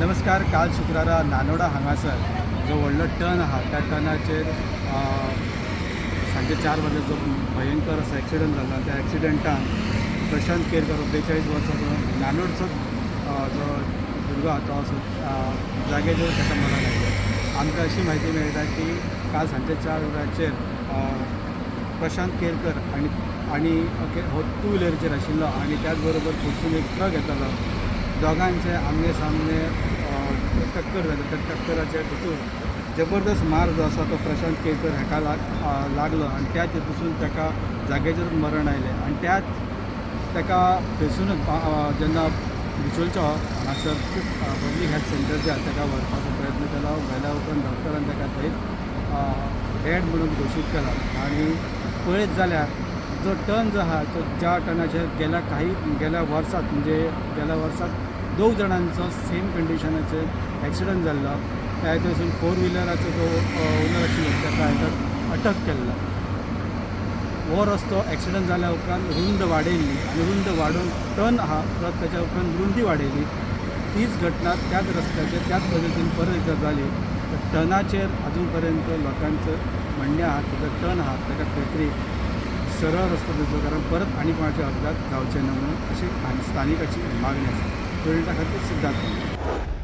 नमस्कार. काल शुक्रारा नानोडा हांगासर जो व्हडलो टर्न आहा त्या टर्नाचेर सांजे 4 वरांचेर जो भयंकर असो एक्सिडंट जालो. त्या एक्सिडंटान प्रशांत केरकर 42 वर्सांचो नानोडचो जो भुरगो आहा तो असो जाग्याचेर ताका मरण आयलें. आमकां अशी म्हायती मेळटा की काल सांजे 4 वरांचेर प्रशांत केरकर आनी हो टू व्हिलरीचेर आशिल्लो आनी त्याच बरोबर फुडसून एक ट्रक येतालो. दोगांचे आमने सामने टक्कर जाली. त्या टक्कराच्या भितर जबरदस्त मार जो आसा तो प्रशांत केरकर हाका लागलो आनी त्याच हेतून ताका जाग्याचेर मरण आयलें. आनी त्याच ताका थंयसूनच जेन्ना बिचोलच्या हांगासर पब्लीक हेल्थ सेंटर जे आसा ताका व्हरपाचो प्रयत्न केलो. व्हेल्या उपरांत डॉक्टरान ताका थंय डेड म्हणून घोशीत केला. आनी पळयत जाल्यार जो टर्न जो आहा तो ज्या टर्नाचेर गेल्या वर्साक 2 जाणांचो सेम कंडिशनाचेर एक्सिडंट जाल्लो. त्या हितून 4 व्हिलराचो जो ओनर आशिल्लो ताका हाका अटक केल्लो. हो रस्तो एक्सिडंट जाल्या उपरांत रुंद वाडयल्ली आनी रुंद वाडोवन टर्न आहा परत ताच्या उपरांत रुंदी वाडयली. तीच घटना त्याच रस्त्याचेर त्याच पद्दतीन परत एकदा जाली. टर्नाचेर अजून पर्यंत लोकांचं म्हणणें आहा की जो टर्न आहा ताका खंय तरी सरळ रस्तो दिवचो, कारण परत आनी कोणाचे अपघात जावचे ना म्हणून अशी स्थानिकाची मागणी आसा. टोयोटा खातीर सिद्धार्थ.